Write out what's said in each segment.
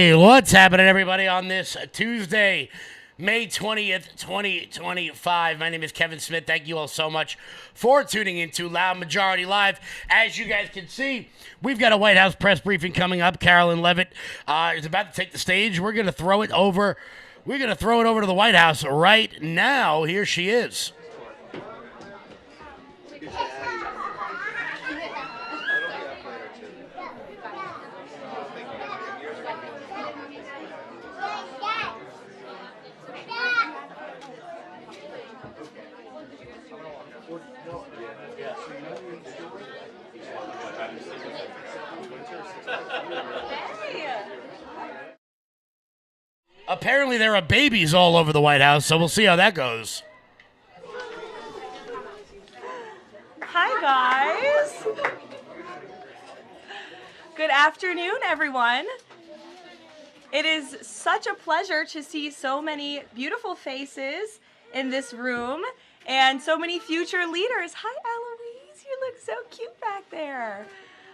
Hey, what's happening, everybody, on this Tuesday, May 20th, 2025? My name is Kevin Smith. Thank you all so much for tuning into Loud Majority Live. As you guys can see, we've got a White House press briefing coming up. Carolyn Levitt is about to take the stage. We're going to throw it over. We're going to throw it over to the White House right now. Here she is. Apparently, there are babies all over the White House, so we'll see how that goes. Hi, guys. Good afternoon, everyone. It is such a pleasure to see so many beautiful faces in this room and so many future leaders. Hi, Eloise. You look so cute back there.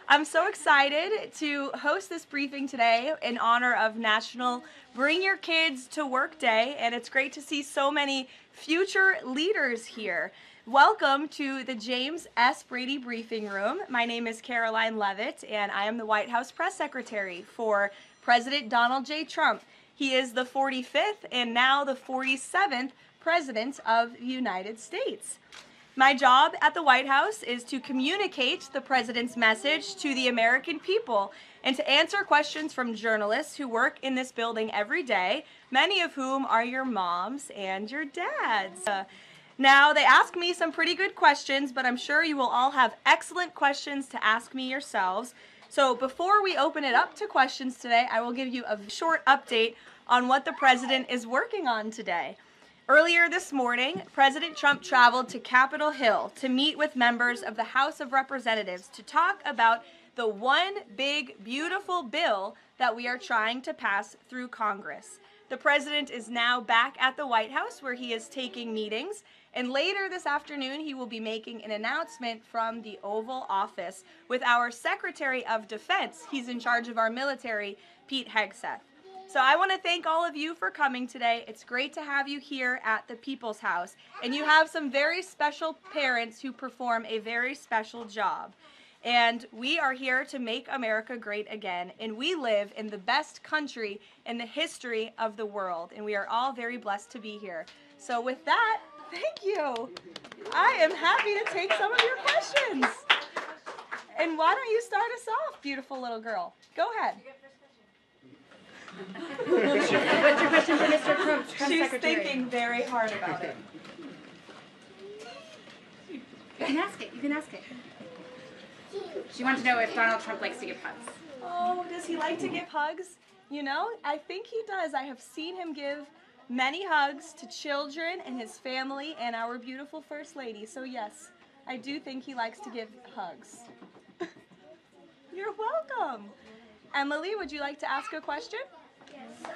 I'm so excited to host this briefing today in honor of National Bring Your Kids to Work Day, and it's great to see so many future leaders here. Welcome to the James S. Brady Briefing Room. My name is Caroline Levitt, and I am the White House Press Secretary for President Donald J. Trump. He is the 45th and now the 47th President of the United States. My job at the White House is to communicate the President's message to the American people and to answer questions from journalists who work in this building every day, many of whom are your moms and your dads. Now, they ask me some pretty good questions, but I'm sure you will all have excellent questions to ask me yourselves. So before we open it up to questions today, I will give you a short update on what the President is working on today. Earlier this morning, President Trump traveled to Capitol Hill to meet with members of the House of Representatives to talk about the one big, beautiful bill that we are trying to pass through Congress. The President is now back at the White House where he is taking meetings, and later this afternoon he will be making an announcement from the Oval Office with our Secretary of Defense. He's in charge of our military, Pete Hegseth. So I want to thank all of you for coming today. It's great to have you here at the People's House. And you have some very special parents who perform a very special job. And we are here to make America great again. And we live in the best country in the history of the world. And we are all very blessed to be here. So with that, thank you. I am happy to take some of your questions. And why don't you start us off, beautiful little girl? Go ahead. What's your question for Mr. Trump, She's Secretary? thinking very hard about it. You can ask it. You can ask it. She wants to know if Donald Trump likes to give hugs. Oh, does he like to give hugs? You know, I think he does. I have seen him give many hugs to children and his family and our beautiful First Lady. So yes, I do think he likes to give hugs. You're welcome. Emily, would you like to ask a question? Yes.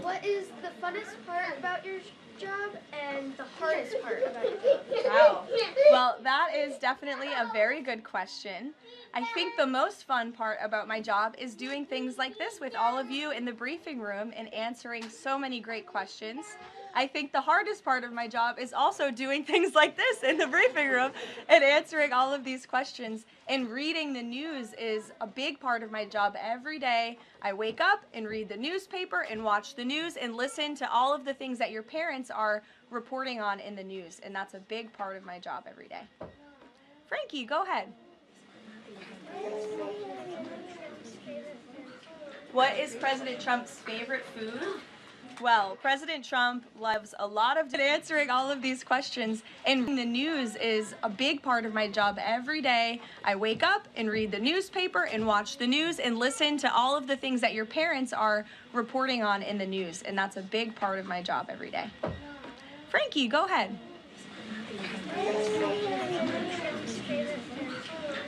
What is the funnest part about your job and the hardest part about your job? Wow. Well, that is definitely a very good question. I think the most fun part about my job is doing things like this with all of you in the briefing room and answering so many great questions. I think the hardest part of my job is also doing things like this in the briefing room and answering all of these questions. And reading the news is a big part of my job every day. I wake up and read the newspaper and watch the news and listen to all of the things that your parents are reporting on in the news. And that's a big part of my job every day. Frankie, go ahead. What is President Trump's favorite food? Well, President Trump loves a lot of answering all of these questions, and the news is a big part of my job every day. I wake up and read the newspaper and watch the news and listen to all of the things that your parents are reporting on in the news, and that's a big part of my job every day. Frankie, go ahead.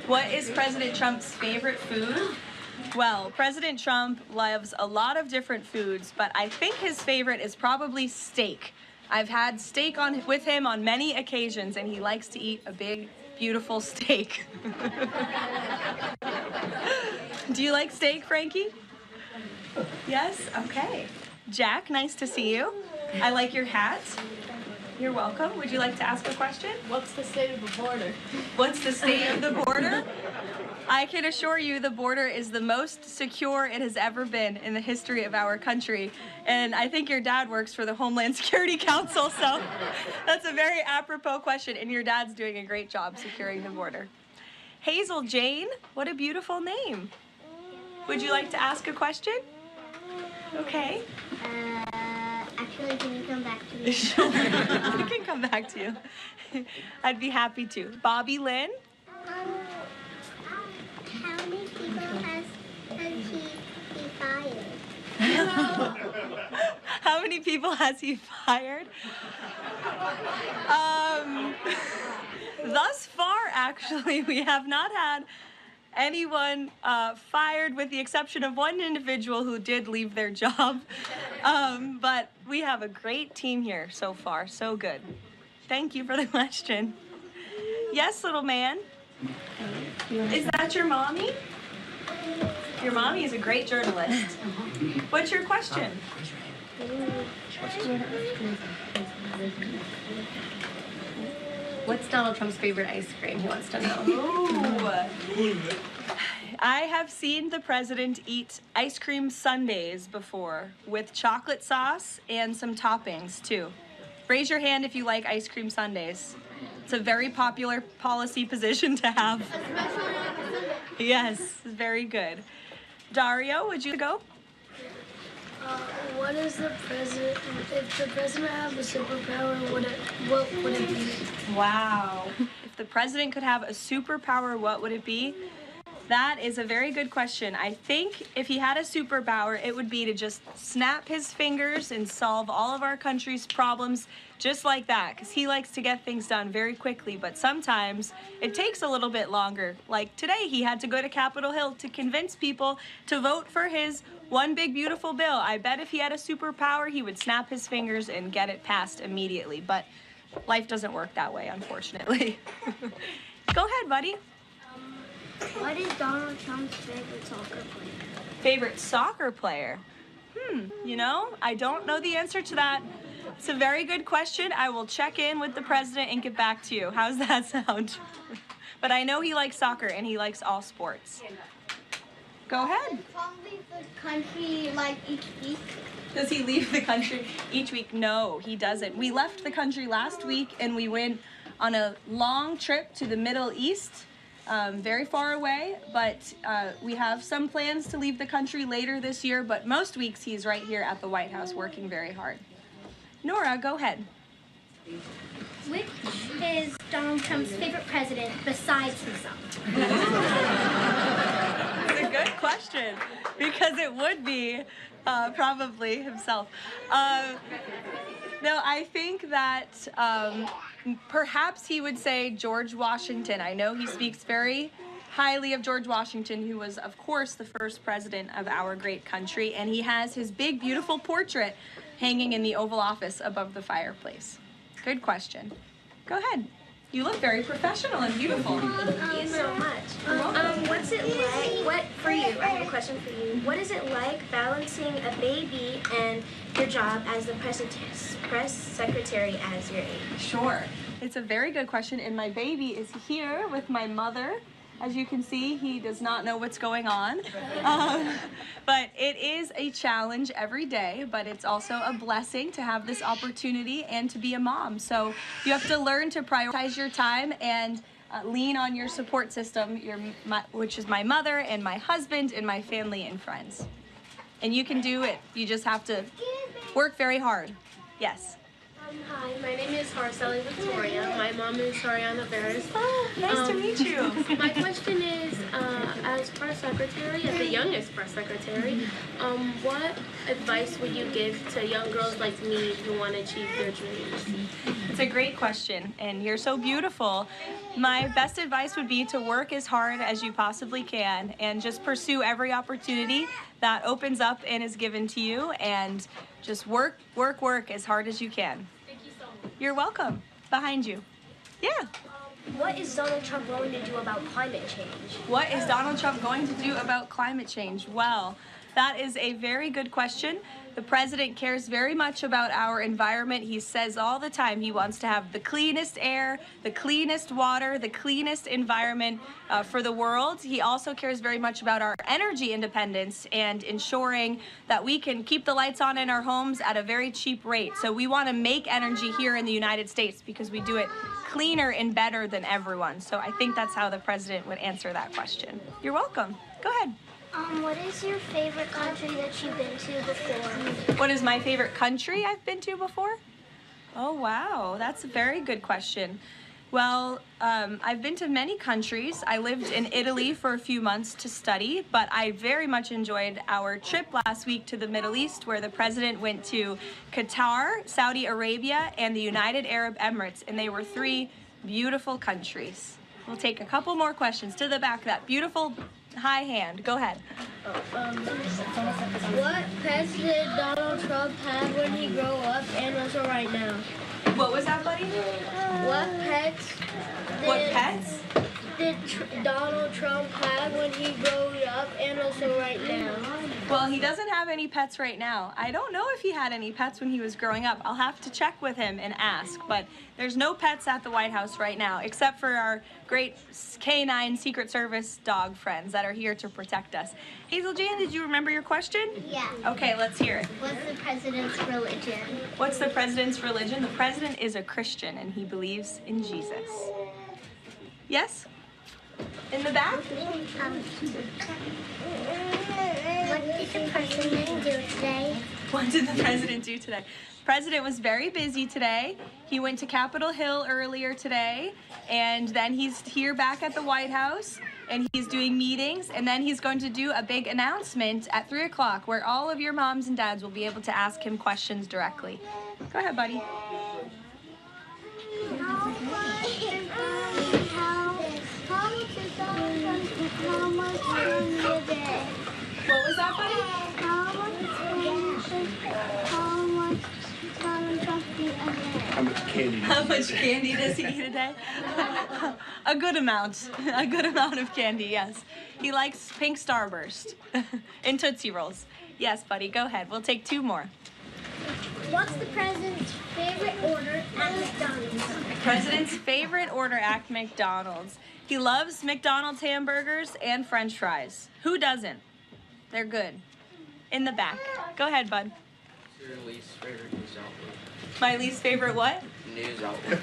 What is President Trump's favorite food? Well, President Trump loves a lot of different foods, but I think his favorite is probably steak. I've had steak with him on many occasions, and he likes to eat a big, beautiful steak. Do you like steak, Frankie? Yes? Okay. Jack, nice to see you. I like your hat. You're welcome. Would you like to ask a question? What's the state of the border? What's the state of the border? I can assure you the border is the most secure it has ever been in the history of our country. And I think your dad works for the Homeland Security Council, so that's a very apropos question. And your dad's doing a great job securing the border. Hazel Jane, what a beautiful name. Would you like to ask a question? Okay. Actually, can you come back to me? Sure. I can come back to you. I'd be happy to. Bobby Lynn? How many people has he fired? How many people has he fired? Thus far, actually, we have not had anyone fired with the exception of one individual who did leave their job. But we have a great team here so far. So good. Thank you for the question. Yes, little man. Is that your mommy? Your mommy is a great journalist. What's your question? What's Donald Trump's favorite ice cream? He wants to know. Ooh. I have seen the president eat ice cream sundaes before with chocolate sauce and some toppings too. Raise your hand if you like ice cream sundaes. It's a very popular policy position to have. Yes, very good. Dario, would you go? What is the president? If the president had a superpower, what would it be? Wow. If the president could have a superpower, what would it be? That is a very good question. I think if he had a superpower, it would be to just snap his fingers and solve all of our country's problems just like that, because he likes to get things done very quickly, but sometimes it takes a little bit longer. Like today, he had to go to Capitol Hill to convince people to vote for his one big beautiful bill. I bet if he had a superpower, he would snap his fingers and get it passed immediately, but life doesn't work that way, unfortunately. Go ahead, buddy. What is Donald Trump's favorite soccer player? Favorite soccer player? You know, I don't know the answer to that. It's a very good question. I will check in with the president and get back to you. How's that sound? But I know he likes soccer and he likes all sports. Go ahead. Probably the country like each week. Does he leave the country each week? No, he doesn't. We left the country last week and we went on a long trip to the Middle East. Very far away, but we have some plans to leave the country later this year, but most weeks he's right here at the White House working very hard. Nora, go ahead. Which is Donald Trump's favorite president besides himself? It's a good question, because it would be probably himself. No, I think that perhaps he would say George Washington. I know he speaks very highly of George Washington, who was, of course, the first president of our great country, and he has his big, beautiful portrait hanging in the Oval Office above the fireplace. Good question. Go ahead. You look very professional and beautiful. Thank you so much. What's it like? What for you? I have a question for you. What is it like balancing a baby and your job as the press secretary as your age? Sure. It's a very good question, and my baby is here with my mother. As you can see, he does not know what's going on. But it is a challenge every day, but it's also a blessing to have this opportunity and to be a mom. So you have to learn to prioritize your time and lean on your support system, which is my mother and my husband and my family and friends. And you can do it. You just have to work very hard. Yes. Hi, my name is Harcelli Victoria. My mom is Sariana Veras. Oh, nice to meet you. My question is, as press secretary, as the youngest press secretary, what advice would you give to young girls like me who want to achieve their dreams? It's a great question, and you're so beautiful. My best advice would be to work as hard as you possibly can and just pursue every opportunity that opens up and is given to you, and just work as hard as you can. Thank you so much. You're welcome. Behind you. Yeah. What is Donald Trump going to do about climate change? What is Donald Trump going to do about climate change? Well, That is a very good question. The president cares very much about our environment. He says all the time he wants to have the cleanest air, the cleanest water, the cleanest environment for the world. He also cares very much about our energy independence and ensuring that we can keep the lights on in our homes at a very cheap rate. So we want to make energy here in the United States because we do it cleaner and better than everyone. So I think that's how the president would answer that question. You're welcome. Go ahead. What is your favorite country that you've been to before? What is my favorite country I've been to before? Oh, wow. That's a very good question. Well, I've been to many countries. I lived in Italy for a few months to study, but I very much enjoyed our trip last week to the Middle East, where the president went to Qatar, Saudi Arabia, and the United Arab Emirates, and they were 3 beautiful countries. We'll take a couple more questions to the back of that beautiful high hand. Go ahead. What pets did Donald Trump have when he grew up and also right now? What was that, buddy? What pets did Donald Trump have when he grew up and also right now? Well, he doesn't have any pets right now. I don't know if he had any pets when he was growing up. I'll have to check with him and ask, but there's no pets at the White House right now, except for our great canine Secret Service dog friends that are here to protect us. Hazel Jan, did you remember your question? Yeah. Okay, let's hear it. What's the president's religion? What's the president's religion? The president is a Christian and he believes in Jesus. Yes? In the back? What did the president do today? What did the president do today? The president was very busy today. He went to Capitol Hill earlier today, and then he's here back at the White House, and he's doing meetings, and then he's going to do a big announcement at 3 o'clock where all of your moms and dads will be able to ask him questions directly. Go ahead, buddy. What was that, buddy? How much candy does he eat a day? A good amount. A good amount of candy, yes. He likes pink Starburst and Tootsie Rolls. Yes, buddy, go ahead. We'll take 2 more. What's the president's favorite order at McDonald's? President's favorite order at McDonald's. He loves McDonald's hamburgers and French fries. Who doesn't? They're good. In the back. Go ahead, bud. Your least favorite news outlet? My least favorite what? News outlet.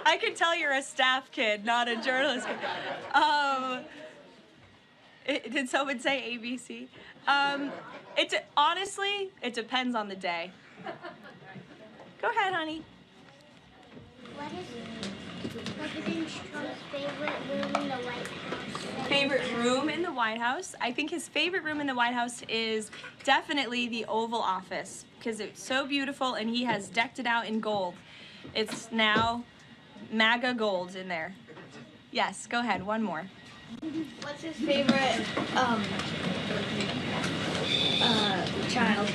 I can tell you're a staff kid, not a journalist kid. Did someone say ABC? Honestly, it depends on the day. Go ahead, honey. What is President Trump's favorite room in the White House? Favorite room in the White House? I think his favorite room in the White House is definitely the Oval Office because it's so beautiful and he has decked it out in gold. It's now MAGA gold in there. Yes, go ahead, 1 more. What's his favorite child?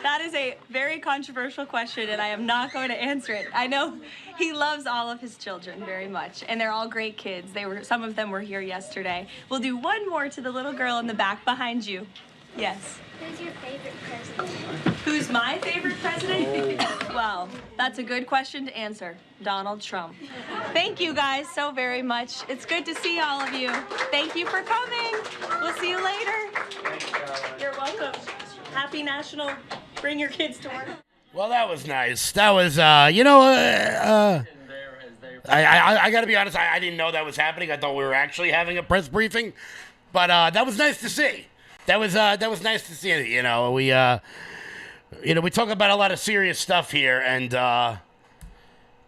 That is a very controversial question, and I am not going to answer it. I know he loves all of his children very much, and they're all great kids. Some of them were here yesterday. We'll do 1 more to the little girl in the back behind you. Yes. Who's your favorite president? Who's my favorite president? Well, that's a good question to answer. Donald Trump. Thank you guys so very much. It's good to see all of you. Thank you for coming. We'll see you later. You're welcome. Happy National Bring Your Kids to Work. Well, that was nice. That was, I got to be honest, I didn't know that was happening. I thought we were actually having a press briefing. But that was nice to see. That was nice to see. We talk about a lot of serious stuff here, and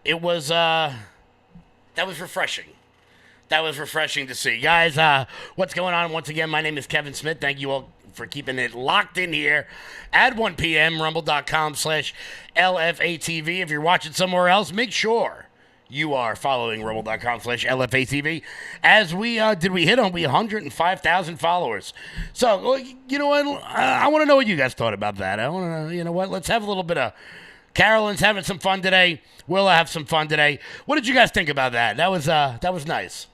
it was that was refreshing. That was refreshing to see. Guys, what's going on? Once again, my name is Kevin Smith. Thank you all for keeping it locked in here at 1 p.m. Rumble.com/LFATV. If you're watching somewhere else, make sure you are following Rumble.com/LFATV. As we hit on 105,000 followers. So, you know what? I want to know what you guys thought about that. I want to know, you know what? Let's have a little bit of. Carolyn's having some fun today. We'll have some fun today. What did you guys think about that? That was nice.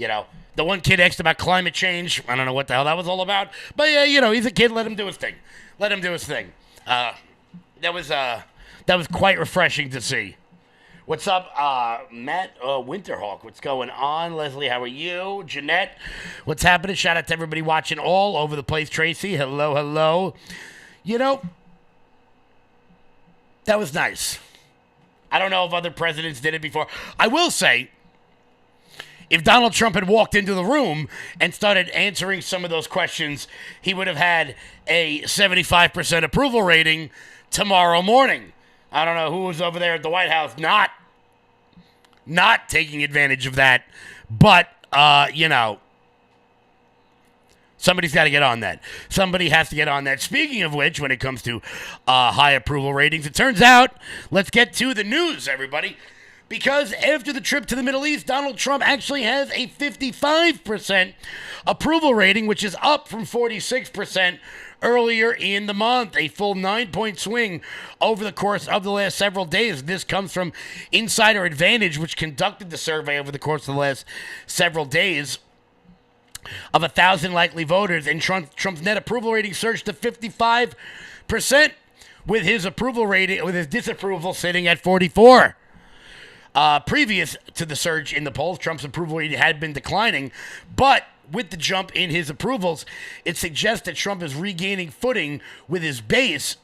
You know, the one kid asked about climate change. I don't know what the hell that was all about. But yeah, you know, he's a kid. Let him do his thing. Let him do his thing. That was quite refreshing to see. What's up, Matt Winterhawk? What's going on? Leslie, how are you? Jeanette, what's happening? Shout out to everybody watching all over the place. Tracy, hello, hello. You know, that was nice. I don't know if other presidents did it before. I will say, if Donald Trump had walked into the room and started answering some of those questions, he would have had a 75% approval rating tomorrow morning. I don't know who was over there at the White House not taking advantage of that, but, you know, somebody's got to get on that. Somebody has to get on that. Speaking of which, when it comes to high approval ratings, it turns out, let's get to the news, everybody. Because after the trip to the Middle East, Donald Trump actually has a 55% approval rating, which is up from 46% earlier in the month. A full 9-point swing over the course of the last several days. This comes from Insider Advantage, which conducted the survey over the course of the last several days of 1,000 likely voters, and Trump's net approval rating surged to 55%, with his disapproval sitting at 44%. Previous to the surge in the polls, Trump's approval rating had been declining, but with the jump in his approvals, it suggests that Trump is regaining footing with his base,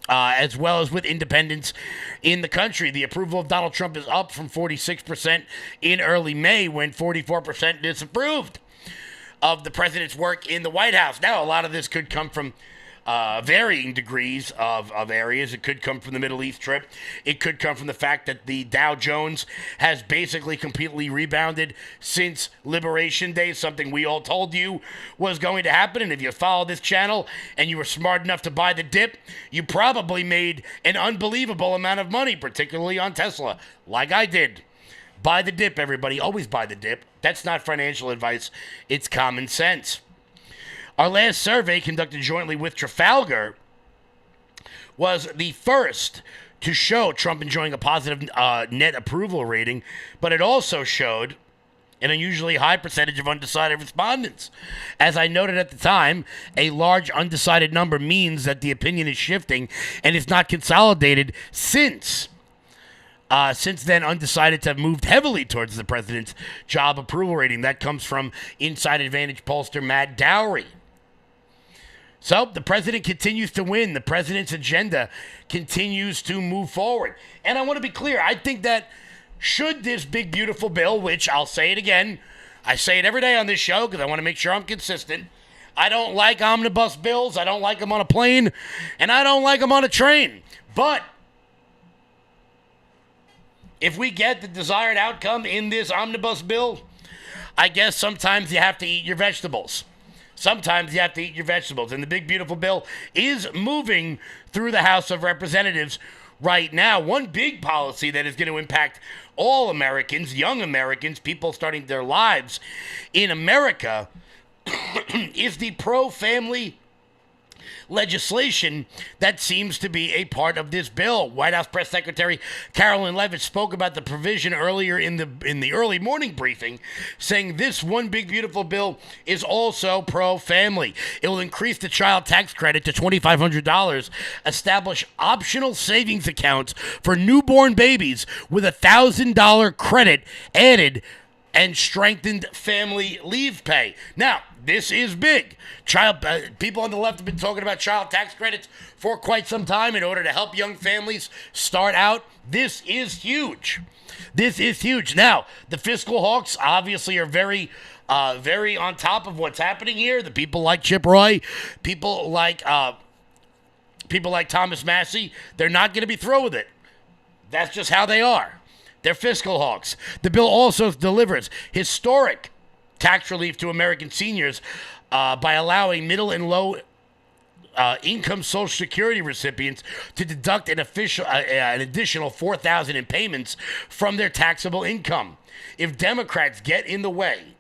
as well as with independents in the country. The approval of Donald Trump is up from 46% in early May, when 44% disapproved of the president's work in the White House. Now, a lot of this could come from varying degrees of areas. It could come from the Middle East trip. It could come from the fact that the Dow Jones has basically completely rebounded since Liberation Day, something we all told you was going to happen. And if you follow this channel and you were smart enough to buy the dip, you probably made an unbelievable amount of money, particularly on Tesla, like I did. Buy the dip, everybody. Always buy the dip. That's not financial advice. It's common sense. Our last survey, conducted jointly with Trafalgar, was the first to show Trump enjoying a positive net approval rating, but it also showed an unusually high percentage of undecided respondents. As I noted at the time, a large undecided number means that the opinion is shifting and is not consolidated since then, undecided have moved heavily towards the president's job approval rating. That comes from Inside Advantage pollster Matt Dowry. So the president continues to win. The president's agenda continues to move forward. And I want to be clear. I think that should this big, beautiful bill, which I'll say it again, I say it every day on this show because I want to make sure I'm consistent. I don't like omnibus bills. I don't like them on a plane. And I don't like them on a train. But if we get the desired outcome in this omnibus bill, I guess sometimes you have to eat your vegetables. Sometimes you have to eat your vegetables. And the big, beautiful bill is moving through the House of Representatives right now. One big policy that is going to impact all Americans, young Americans, people starting their lives in America, is the pro-family legislation that seems to be a part of this bill. White House Press Secretary Carolyn Leavitt spoke about the provision earlier in the early morning briefing, saying this one big beautiful bill is also pro-family. It will increase the child tax credit to $2,500, establish optional savings accounts for newborn babies with $1,000 credit added, and strengthened family leave pay. Now, this is big. People on the left have been talking about child tax credits for quite some time in order to help young families start out. This is huge. This is huge. Now, the fiscal hawks obviously are very on top of what's happening here. The people like Chip Roy, people like Thomas Massey, they're not going to be through with it. That's just how they are. They're fiscal hawks. The bill also delivers historic tax relief to American seniors by allowing middle and low income Social Security recipients to deduct an additional $4,000 in payments from their taxable income. If Democrats get in the way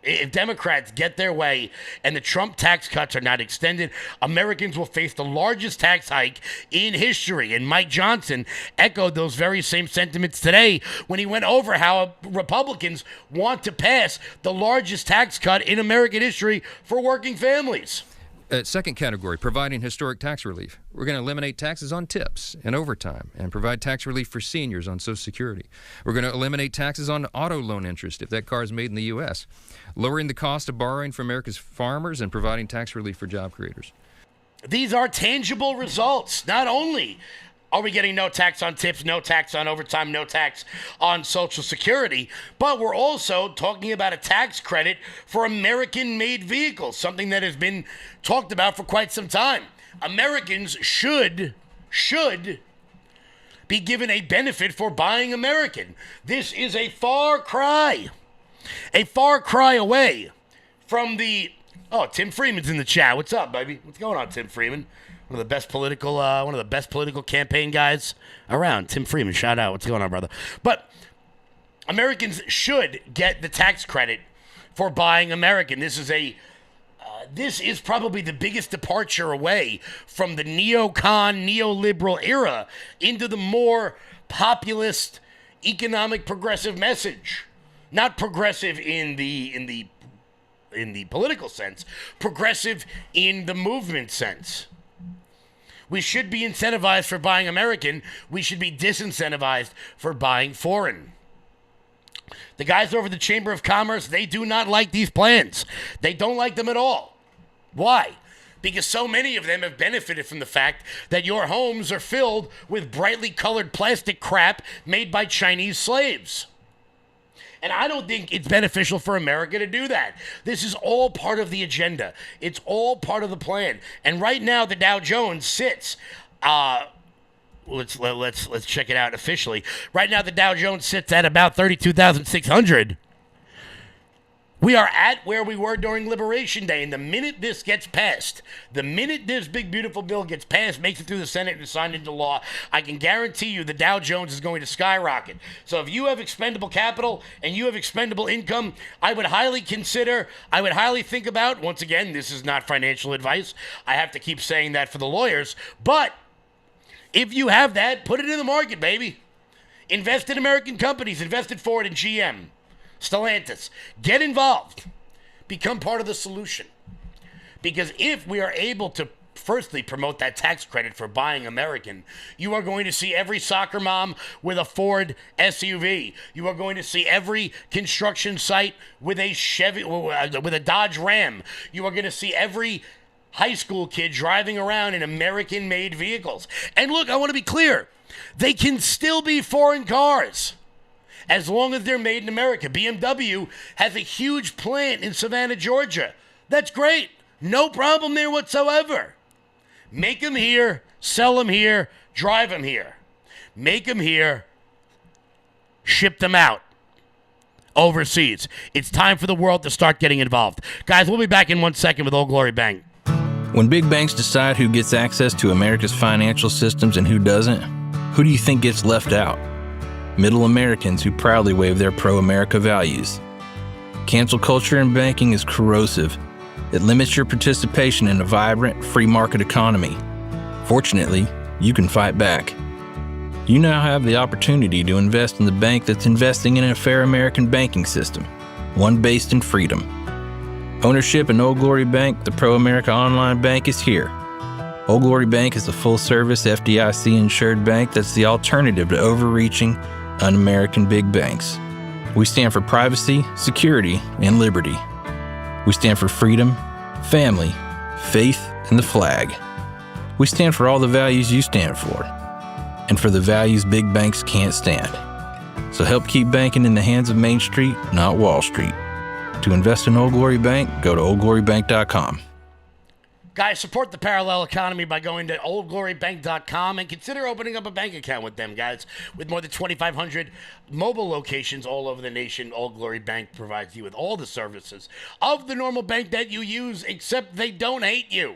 If Democrats get their way and the Trump tax cuts are not extended, Americans will face the largest tax hike in history. And Mike Johnson echoed those very same sentiments today when he went over how Republicans want to pass the largest tax cut in American history for working families. Second category, providing historic tax relief. We're going to eliminate taxes on tips and overtime and provide tax relief for seniors on Social Security. We're going to eliminate taxes on auto loan interest if that car is made in the U.S., lowering the cost of borrowing for America's farmers and providing tax relief for job creators. These are tangible results. Not only are we getting no tax on tips, no tax on overtime, no tax on Social Security, but we're also talking about a tax credit for American-made vehicles, something that has been talked about for quite some time. Americans should be given a benefit for buying American. This is a far cry away from the... Oh, Tim Freeman's in the chat. What's up, baby? What's going on, Tim Freeman? One of the best political campaign guys around. Tim Freeman, shout out. What's going on, brother? But Americans should get the tax credit for buying American. This is probably the biggest departure away from the neocon, neoliberal era into the more populist, economic, progressive message. Not progressive in the political sense, progressive in the movement sense. We should be incentivized for buying American. We should be disincentivized for buying foreign. The guys over the Chamber of Commerce, they do not like these plans. They don't like them at all. Why? Because so many of them have benefited from the fact that your homes are filled with brightly colored plastic crap made by Chinese slaves. And I don't think it's beneficial for America to do that. This is all part of the agenda. It's all part of the plan. And right now, the Dow Jones sits. Let's check it out officially. Right now, the Dow Jones sits at about 32,600. We are at where we were during Liberation Day. And the minute this gets passed, the minute this big, beautiful bill gets passed, makes it through the Senate and signed into law, I can guarantee you the Dow Jones is going to skyrocket. So if you have expendable capital and you have expendable income, I would highly think about, once again, this is not financial advice. I have to keep saying that for the lawyers. But if you have that, put it in the market, baby. Invest in American companies. Invest in Ford and GM. Stellantis, get involved. Become part of the solution. Because if we are able to, firstly, promote that tax credit for buying American, you are going to see every soccer mom with a Ford SUV. You are going to see every construction site with a Chevy, with a Dodge Ram. You are going to see every high school kid driving around in American-made vehicles. And look, I want to be clear. They can still be foreign cars, as long as they're made in America. BMW has a huge plant in Savannah, Georgia. That's great. No problem there whatsoever. Make them here, sell them here, drive them here. Make them here, ship them out overseas. It's time for the world to start getting involved. Guys, we'll be back in 1 second with Old Glory Bank. When big banks decide who gets access to America's financial systems and who doesn't, who do you think gets left out? Middle Americans who proudly wave their pro-America values. Cancel culture in banking is corrosive. It limits your participation in a vibrant, free market economy. Fortunately, you can fight back. You now have the opportunity to invest in the bank that's investing in a fair American banking system, one based in freedom. Ownership in Old Glory Bank, the pro-America online bank, is here. Old Glory Bank is a full-service FDIC-insured bank that's the alternative to overreaching, un-American big banks. We stand for privacy, security, and liberty. We stand for freedom, family, faith, and the flag. We stand for all the values you stand for, and for the values big banks can't stand. So help keep banking in the hands of Main Street, not Wall Street. To invest in Old Glory Bank, go to oldglorybank.com. Guys, support the parallel economy by going to oldglorybank.com and consider opening up a bank account with them, guys. With more than 2,500 mobile locations all over the nation, Old Glory Bank provides you with all the services of the normal bank that you use, except they don't hate you.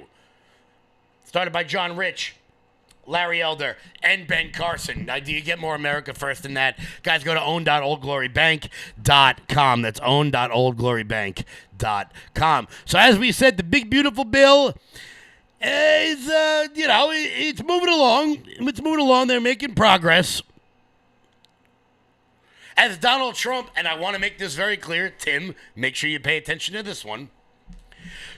Started by John Rich. Larry Elder, and Ben Carson. Now, do you get more America First than that? Guys, go to own.oldglorybank.com. That's own.oldglorybank.com. So as we said, the big, beautiful bill is, it's moving along. It's moving along. They're making progress. As Donald Trump, and I want to make this very clear, Tim, make sure you pay attention to this one.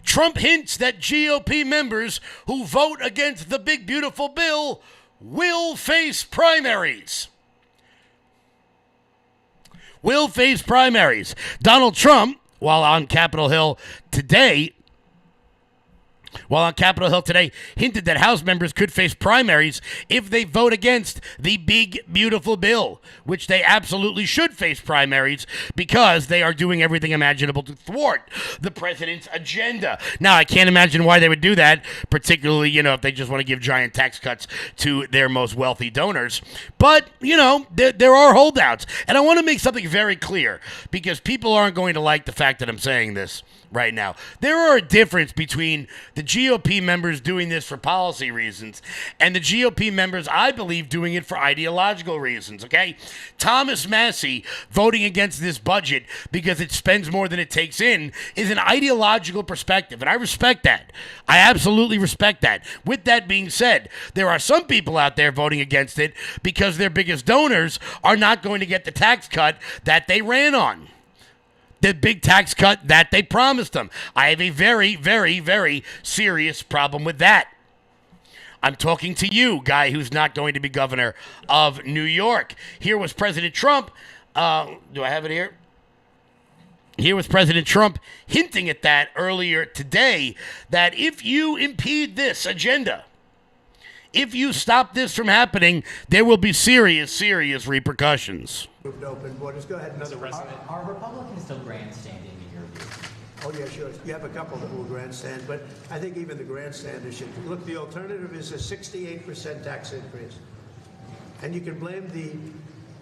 Trump hints that GOP members who vote against the big, beautiful bill will face primaries. Will face primaries. Donald Trump, while on Capitol Hill today, hinted that House members could face primaries if they vote against the big, beautiful bill, which they absolutely should face primaries because they are doing everything imaginable to thwart the president's agenda. Now, I can't imagine why they would do that, particularly, if they just want to give giant tax cuts to their most wealthy donors. But, there are holdouts. And I want to make something very clear because people aren't going to like the fact that I'm saying this right now. There are a difference between the GOP members doing this for policy reasons and the GOP members, I believe, doing it for ideological reasons, okay? Thomas Massie voting against this budget because it spends more than it takes in is an ideological perspective, and I respect that. I absolutely respect that. With that being said, there are some people out there voting against it because their biggest donors are not going to get the tax cut that they ran on. The big tax cut that they promised them. I have a very, very, very serious problem with that. I'm talking to you, guy who's not going to be governor of New York. Here was President Trump. Do I have it here? Here was President Trump hinting at that earlier today, that if you impede this agenda, if you stop this from happening, there will be serious, serious repercussions. Open borders. Go ahead, another one. Are Republicans still grandstanding in your view? Oh, yeah, sure. You have a couple that will grandstand, but I think even the grandstanders should. Look, the alternative is a 68% tax increase. And you can blame the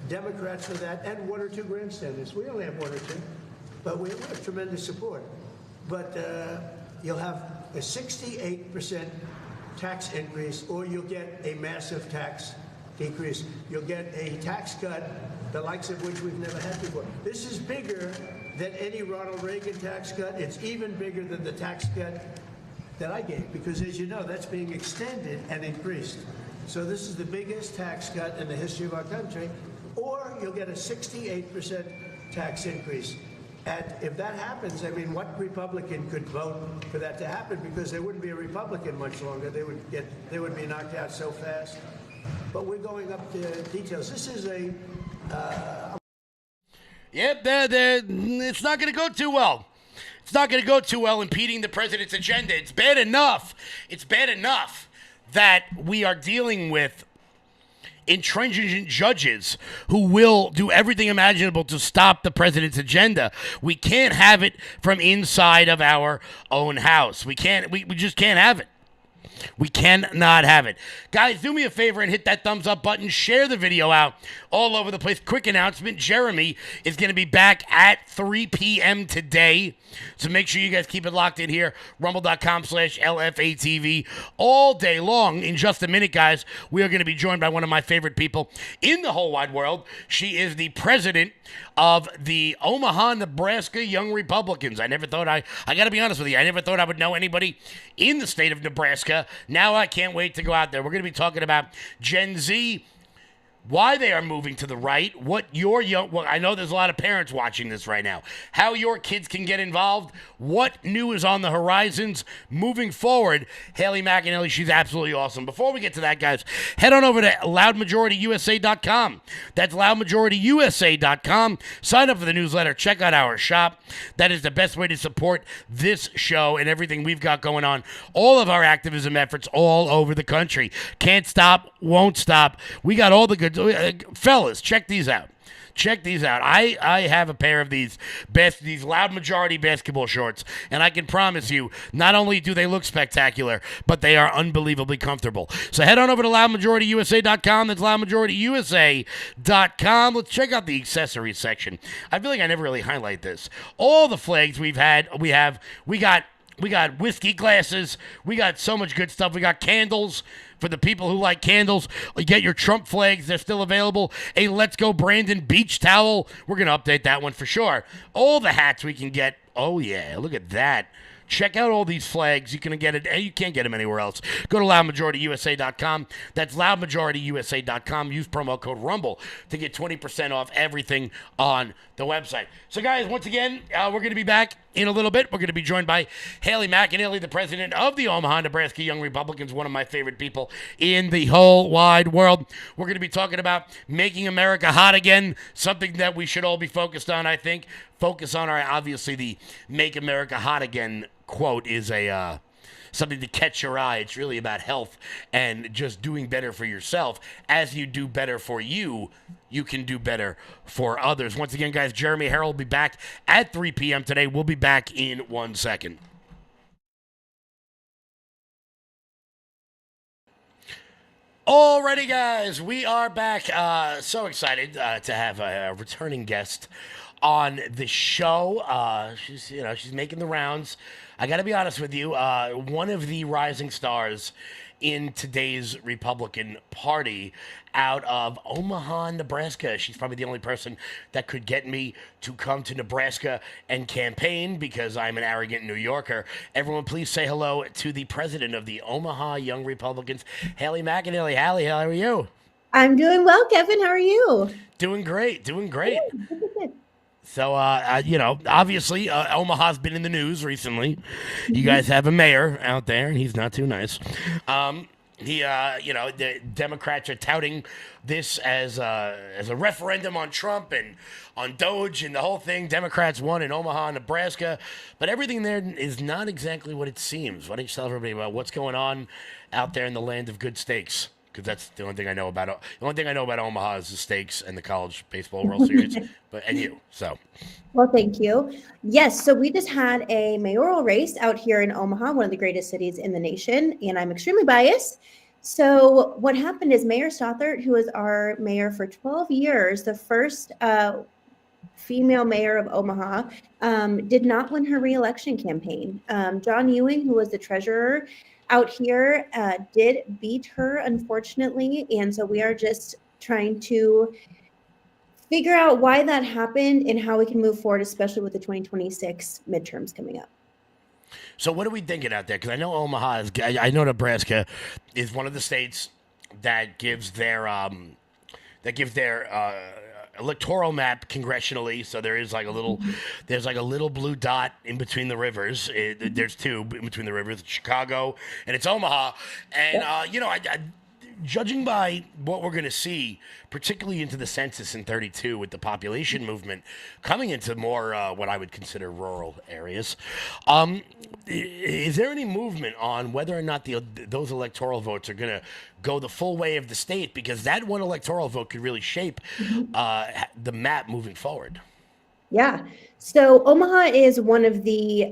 Democrats for that and one or two grandstanders. We only have one or two, but we have tremendous support. But you'll have a 68% tax increase, or you'll get a massive tax decrease. You'll get a tax cut, the likes of which we've never had before. This is bigger than any Ronald Reagan tax cut. It's even bigger than the tax cut that I gave, because as you know, that's being extended and increased. So this is the biggest tax cut in the history of our country, or you'll get a 68% tax increase. And if that happens, I mean, what Republican could vote for that to happen? Because there wouldn't be a Republican much longer. They would be knocked out so fast. But we're going up to details. This is a. Yep, it's not going to go too well. It's not going to go too well impeding the president's agenda. It's bad enough. It's bad enough that we are dealing with intransigent judges who will do everything imaginable to stop the president's agenda. We can't have it from inside of our own house. We just can't have it. We cannot have it. Guys, do me a favor and hit that thumbs up button. Share the video out all over the place. Quick announcement. Jeremy is going to be back at 3 p.m. today. So make sure you guys keep it locked in here. Rumble.com/LFATV all day long. In just a minute, guys, we are going to be joined by one of my favorite people in the whole wide world. She is the president of the Omaha, Nebraska Young Republicans. I never thought I got to be honest with you, I never thought I would know anybody in the state of Nebraska. Now I can't wait to go out there. We're going to be talking about Gen Z, why they are moving to the right, what your I know there's a lot of parents watching this right now, how your kids can get involved, what new is on the horizons moving forward. Haley McAnally, she's absolutely awesome. Before we get to that, guys, head on over to loudmajorityusa.com. That's loudmajorityusa.com. Sign up for the newsletter. Check out our shop. That is the best way to support this show and everything we've got going on. All of our activism efforts all over the country. Can't stop, won't stop. We got all the good. Fellas, check these out. Check these out. I have a pair of these Loud Majority basketball shorts, and I can promise you, not only do they look spectacular, but they are unbelievably comfortable. So head on over to loudmajorityusa.com. That's loudmajorityusa.com. Let's check out the accessories section. I feel like I never really highlight this. All the flags we got We got whiskey glasses. We got so much good stuff. We got candles for the people who like candles. You get your Trump flags. They're still available. A Let's Go Brandon beach towel. We're going to update that one for sure. All the hats we can get. Oh, yeah. Look at that. Check out all these flags. You can get it. You can't get them anywhere else. Go to loudmajorityusa.com. That's loudmajorityusa.com. Use promo code RUMBLE to get 20% off everything on the website. So, guys, once again, we're going to be back in a little bit. We're going to be joined by Haley McEnally, the president of the Omaha, Nebraska Young Republicans, one of my favorite people in the whole wide world. We're going to be talking about making America hot again, something that we should all be focused on, I think. Focus on obviously, the Make America Hot Again quote is something to catch your eye. It's really about health and just doing better for yourself. As you do better for you, you can do better for others. Once again, guys, Jeremy Harrell will be back at 3 p.m. today. We'll be back in 1 second. Alrighty, guys, we are back. So excited to have a returning guest on the show. She's making the rounds. I got to be honest with you. One of the rising stars in today's Republican Party out of Omaha, Nebraska. She's probably the only person that could get me to come to Nebraska and campaign because I'm an arrogant New Yorker. Everyone, please say hello to the president of the Omaha Young Republicans, Haley McEnally. Haley, how are you? I'm doing well, Kevin. How are you? Doing great. So, obviously, Omaha's been in the news recently. You guys have a mayor out there, and he's not too nice. The Democrats are touting this as a referendum on Trump and on Doge and the whole thing. Democrats won in Omaha, Nebraska, but everything there is not exactly what it seems. Why don't you tell everybody about what's going on out there in the land of good steaks? Because that's the only thing I know about. The only thing I know about Omaha is the steaks and the college baseball World Series. And you. So. Well, thank you. Yes, so we just had a mayoral race out here in Omaha, one of the greatest cities in the nation, and I'm extremely biased. So what happened is Mayor Stothert, who was our mayor for 12 years, the first female mayor of Omaha, did not win her reelection campaign. John Ewing, who was the treasurer out here, did beat her, unfortunately. And so we are just trying to figure out why that happened and how we can move forward, especially with the 2026 midterms coming up. So what are we thinking out there? Because I know Omaha I know Nebraska is one of the states that gives their electoral map congressionally. So there is like a little blue dot in between the rivers. There's two in between the rivers, Chicago and it's Omaha. And judging by what we're going to see, particularly into the census in 32 with the population movement coming into more what I would consider rural areas, is there any movement on whether or not those electoral votes are going to go the full way of the state? Because that one electoral vote could really shape the map moving forward. Yeah. So Omaha is one of the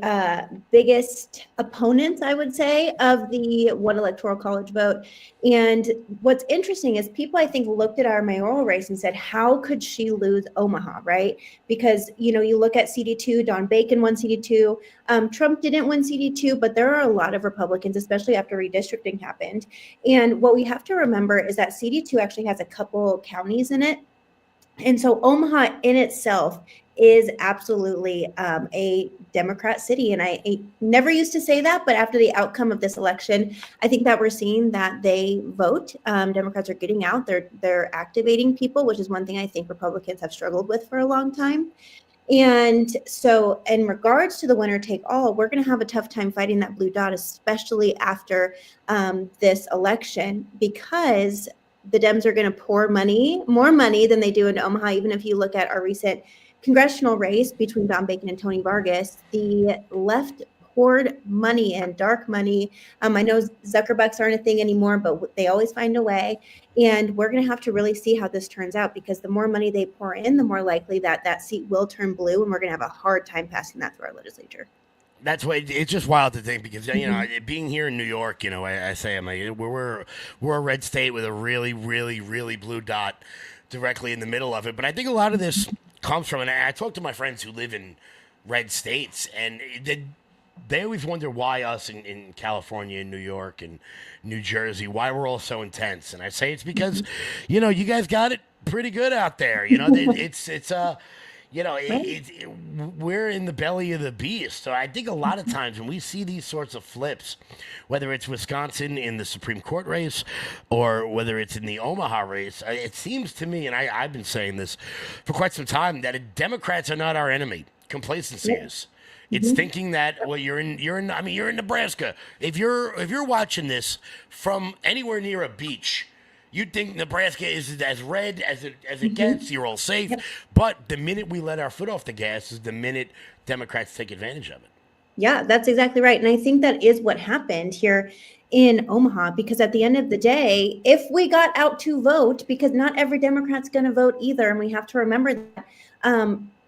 biggest opponents, I would say, of the one electoral college vote. And what's interesting is people, I think, looked at our mayoral race and said, how could she lose Omaha, right? Because, you look at CD2, Don Bacon won CD2. Trump didn't win CD2, but there are a lot of Republicans, especially after redistricting happened. And what we have to remember is that CD2 actually has a couple counties in it. And so Omaha in itself is absolutely a Democrat city. And I never used to say that, but after the outcome of this election, I think that we're seeing that they vote. Democrats are getting out. They're activating people, which is one thing I think Republicans have struggled with for a long time. And so in regards to the winner take all, we're going to have a tough time fighting that blue dot, especially after this election, because the Dems are going to pour more money than they do in Omaha. Even if you look at our recent congressional race between Don Bacon and Tony Vargas, the left poured money and dark money. I know Zuckerbucks aren't a thing anymore, but they always find a way. And we're going to have to really see how this turns out, because the more money they pour in, the more likely that seat will turn blue, and we're going to have a hard time passing that through our legislature. That's why it's just wild to think, because being here in New York, I say we're a red state with a really, really, really blue dot directly in the middle of it. But I think a lot of this comes from, and I talk to my friends who live in red states, and they always wonder why us in California and New York and New Jersey, why we're all so intense. And I say it's because, you guys got it pretty good out there. We're in the belly of the beast. So I think a lot of times when we see these sorts of flips, whether it's Wisconsin in the Supreme Court race or whether it's in the Omaha race, it seems to me, and I've been saying this for quite some time, that Democrats are not our enemy. Complacency is. It's thinking that you're in Nebraska. If you're watching this from anywhere near a beach, you'd think Nebraska is as red as it gets. You're all safe. Yep. But the minute we let our foot off the gas is the minute Democrats take advantage of it. Yeah, that's exactly right. And I think that is what happened here in Omaha, because at the end of the day, if we got out to vote, because not every Democrat's going to vote either, and we have to remember that,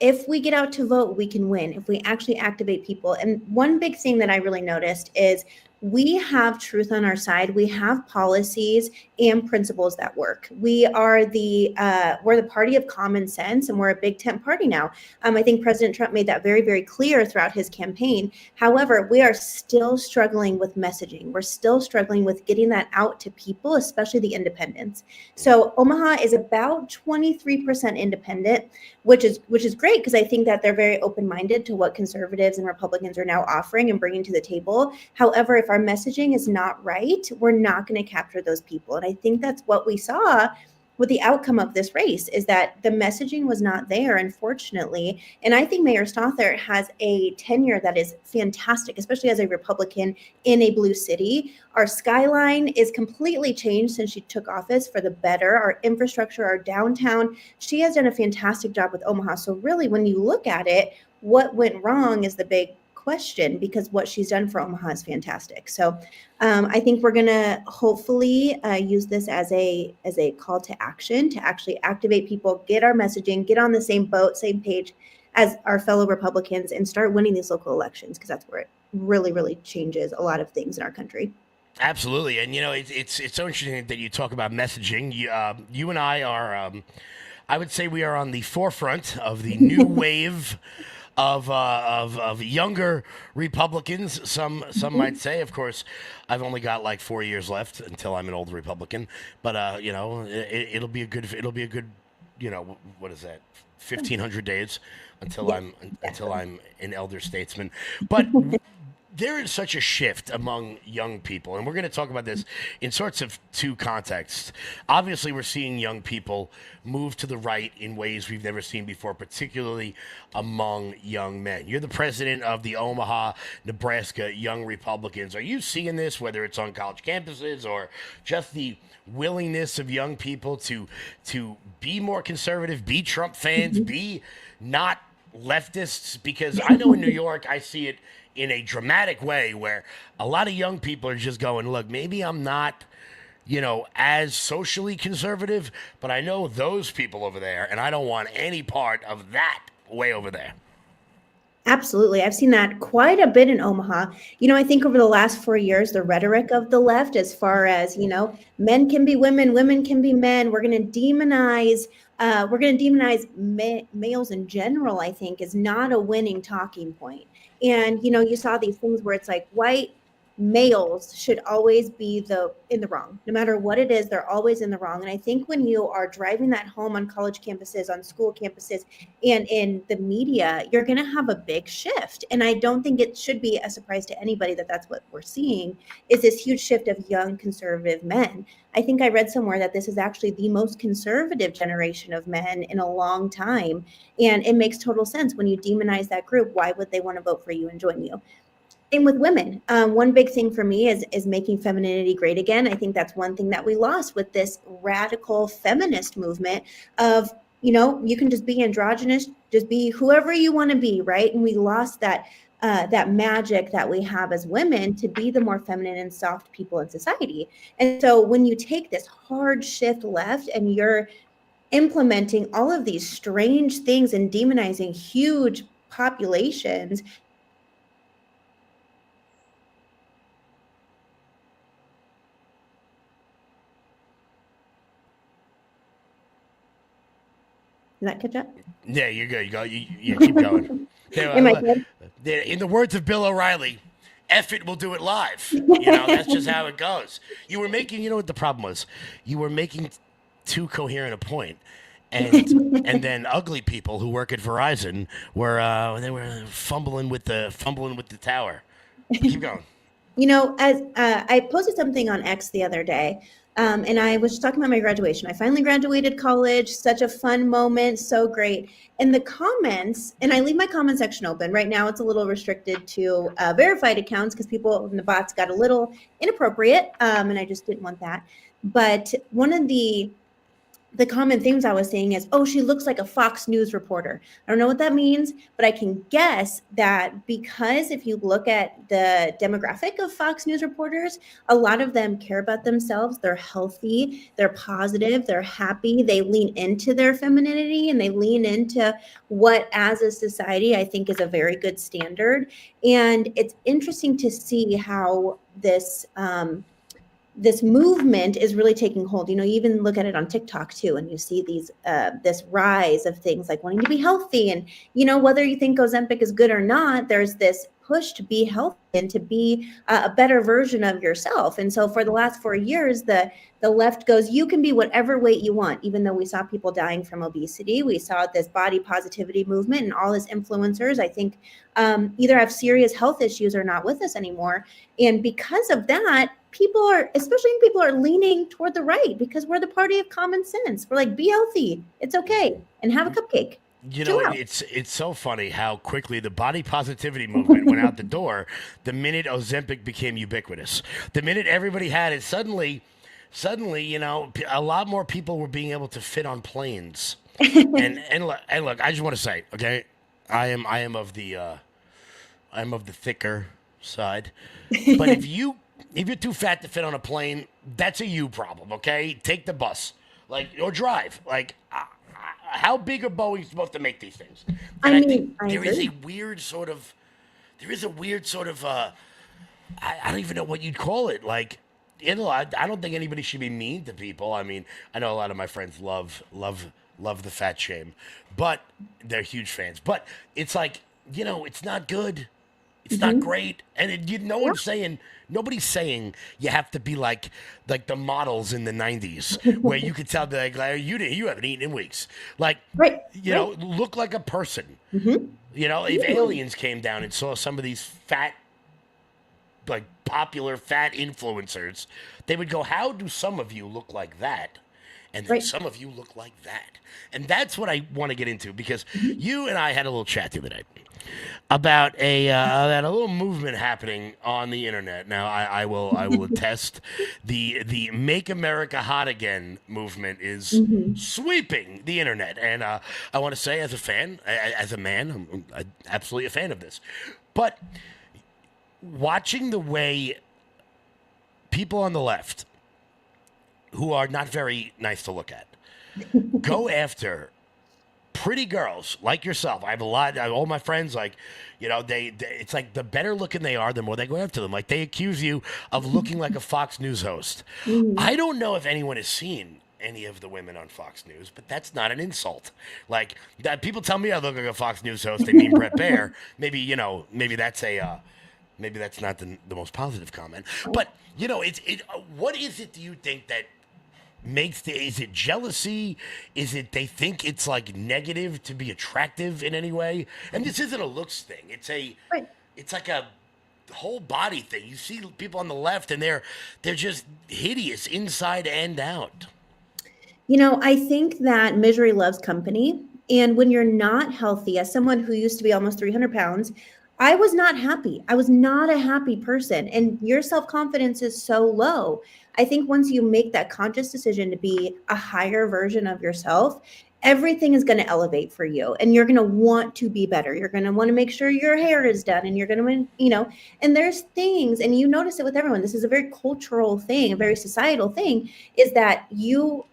if we get out to vote, we can win if we actually activate people. And one big thing that I really noticed is we have truth on our side. We have policies and principles that work. We are we're the party of common sense, and we're a big tent party now. I think President Trump made that very, very clear throughout his campaign. However, we are still struggling with messaging. We're still struggling with getting that out to people, especially the independents. So Omaha is about 23% independent, which is great, because I think that they're very open-minded to what conservatives and Republicans are now offering and bringing to the table. However, if our messaging is not right, we're not going to capture those people. And I think that's what we saw with the outcome of this race, is that the messaging was not there, unfortunately. And I think Mayor Stothert has a tenure that is fantastic, especially as a Republican in a blue city. Our skyline is completely changed since she took office for the better. Our infrastructure, our downtown, she has done a fantastic job with Omaha. So really, when you look at it, what went wrong is the big question, because what she's done for Omaha is fantastic. So I think we're going to hopefully use this as a call to action to actually activate people, get our messaging, get on the same boat, same page as our fellow Republicans, and start winning these local elections, because that's where it really, really changes a lot of things in our country. Absolutely. And, it's so interesting that you talk about messaging. You and I are, I would say we are on the forefront of the new wave of younger Republicans. Some might say, of course, I've only got like 4 years left until I'm an old Republican, but it'll be a good, what is that? 1,500 days until I'm an elder statesman. But there is such a shift among young people, and we're going to talk about this in sorts of two contexts. Obviously, we're seeing young people move to the right in ways we've never seen before, particularly among young men. You're the president of the Omaha, Nebraska Young Republicans. Are you seeing this, whether it's on college campuses or just the willingness of young people to be more conservative, be Trump fans, be not leftists? Because I know in New York, I see it in a dramatic way where a lot of young people are just going, look, maybe I'm not, as socially conservative, but I know those people over there, and I don't want any part of that way over there. Absolutely. I've seen that quite a bit in Omaha. I think over the last 4 years, the rhetoric of the left, as far as, men can be women, women can be men, we're going to demonize males in general, I think, is not a winning talking point. And, you saw these things where it's like white males should always be in the wrong. No matter what it is, they're always in the wrong. And I think when you are driving that home on college campuses, on school campuses, and in the media, you're going to have a big shift. And I don't think it should be a surprise to anybody that that's what we're seeing, is this huge shift of young conservative men. I think I read somewhere that this is actually the most conservative generation of men in a long time. And it makes total sense. When you demonize that group, why would they want to vote for you and join you? Same with women. One big thing for me is making femininity great again. I think that's one thing that we lost with this radical feminist movement of, you can just be androgynous, just be whoever you want to be, right? And we lost that magic that we have as women to be the more feminine and soft people in society. And so when you take this hard shift left and you're implementing all of these strange things and demonizing huge populations, did that catch up? Yeah, you're good. You keep going. Am I good? In the words of Bill O'Reilly, F it, we'll do it live. You know, that's just how it goes. You were making, you know what the problem was? You were making too coherent a point. And then ugly people who work at Verizon were fumbling with the tower. Keep going. You know, as I posted something on X the other day, and I was just talking about my graduation. I finally graduated college. Such a fun moment, so great. And the comments, and I leave my comment section open. Right now, it's a little restricted to verified accounts because people in the bots got a little inappropriate, and I just didn't want that. But one of the common things I was saying is, oh, she looks like a Fox News reporter. I don't know what that means, but I can guess that because if you look at the demographic of Fox News reporters, a lot of them care about themselves. They're healthy, they're positive, they're happy. They lean into their femininity and they lean into what, as a society, I think is a very good standard. And it's interesting to see how this movement is really taking hold. You know, you even look at it on TikTok too, and you see these this rise of things like wanting to be healthy. And, you know, whether you think Ozempic is good or not, there's this push to be healthy and to be a better version of yourself. And so for the last 4 years, the left goes, you can be whatever weight you want, even though we saw people dying from obesity. We saw this body positivity movement and all these influencers, I think, either have serious health issues or not with us anymore. And because of that, people are, especially young people, are leaning toward the right because we're the party of common sense. We're like, be healthy. It's okay. And have a cupcake. You know, it's so funny how quickly the body positivity movement went out the door the minute Ozempic became ubiquitous. The minute everybody had it, suddenly, you know, a lot more people were being able to fit on planes. and look, I just want to say, okay, I am of the thicker side. But if you're too fat to fit on a plane, that's a you problem, okay? Take the bus, or drive. How big are Boeing supposed to make these things? And I think there is a weird sort of, I don't even know what you'd call it. I don't think anybody should be mean to people. I mean, I know a lot of my friends love the fat shame, but they're huge fans. But it's like, you know, it's not good. It's not great. And nobody's saying you have to be like the models in the 90s where you could tell you haven't eaten in weeks. Look like a person. You know, if aliens came down and saw some of these fat, popular fat influencers, they would go, how do some of you look like that? And then some of you look like that. And that's what I want to get into because you and I had a little chat the other day about a little movement happening on the internet. Now, I will attest the Make America Hot Again movement is sweeping the internet. And I want to say, as a fan, as a man, I'm absolutely a fan of this. But watching the way people on the left, who are not very nice to look at, go pretty girls like yourself. I have all my friends, it's like the better looking they are, the more they go after them. Like, they accuse you of looking like a Fox News host. I don't know if anyone has seen any of the women on Fox News, but that's not an insult. Like, that people tell me I look like a Fox News host, they mean Brett Baer. Maybe that's maybe that's not the most positive comment. But, you know, what is it do you think that is it jealousy? Is it they think it's negative to be attractive in any way? And this isn't a looks thing. It's like a whole body thing. You see people on the left and they're just hideous inside and out. You know, I think that misery loves company. And when you're not healthy, as someone who used to be almost 300 pounds, I was not happy. I was not a happy person. And your self-confidence is so low. I think once you make that conscious decision to be a higher version of yourself, everything is going to elevate for you. And you're going to want to be better. You're going to want to make sure your hair is done. And you're going to, you know, and there's things, and you notice it with everyone. This is a very cultural thing, a very societal thing, is that you,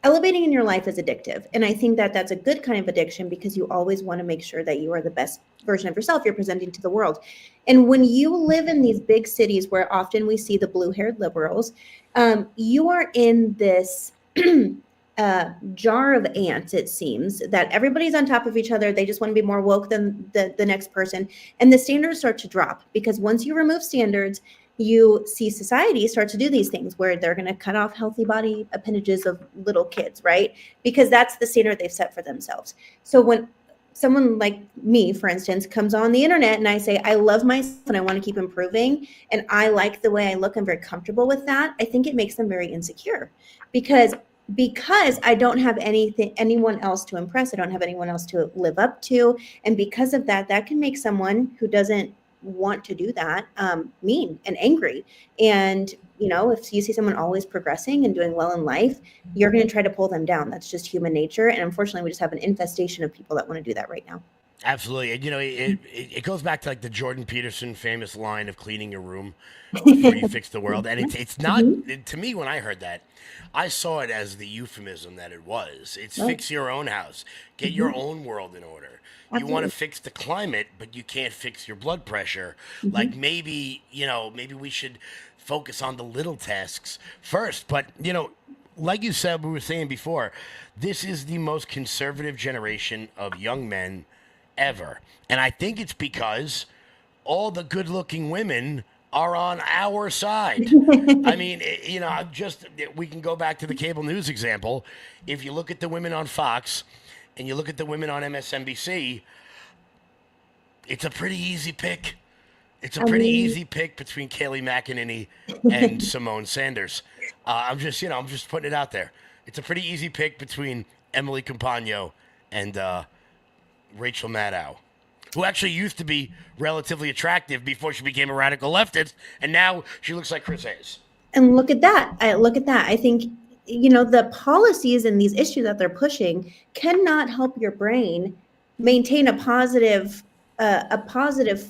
elevating in your life is addictive. And I think that that's a good kind of addiction because you always want to make sure that you are the best version of yourself you're presenting to the world. And when you live in these big cities where often we see the blue-haired liberals, you are in this jar of ants, it seems, that everybody's on top of each other. They just want to be more woke than the next person. And the standards start to drop, because once you remove standards, you see society start to do these things where they're going to cut off healthy body appendages of little kids, right? Because that's the standard they've set for themselves. So when someone like me, for instance, comes on the internet and I say, I love myself and I want to keep improving, and I like the way I look, I'm very comfortable with that, I think it makes them very insecure, because I don't have anyone else to impress. I don't have anyone else to live up to. And because of that, that can make someone who doesn't want to do that mean and angry. And, you know, if you see someone always progressing and doing well in life, you're going to try to pull them down. That's just human nature. And unfortunately, we just have an infestation of people that want to do that right now. Absolutely. And, you know, it goes back to like the Jordan Peterson famous line of cleaning your room before you fix the world. And it's not, to me, when I heard that, I saw it as the euphemism that it was. It's fix your own house, get your own world in order. You want to fix the climate, but you can't fix your blood pressure. Like maybe, you know, maybe we should focus on the little tasks first. But, you know, like you said, we were saying before, this is the most conservative generation of young men ever. And I think it's because all the good-looking women are on our side. I mean, you know, we can go back to the cable news example. If you look at the women on Fox and you look at the women on MSNBC, it's a pretty easy pick. It's a pretty easy pick between Kayleigh McEnany and Simone Sanders. I'm just putting it out there. It's a pretty easy pick between Emily Compagno and Rachel Maddow, who actually used to be relatively attractive before she became a radical leftist, and now she looks like Chris Hayes. And look at that. I think, you know, the policies and these issues that they're pushing cannot help your brain maintain a positive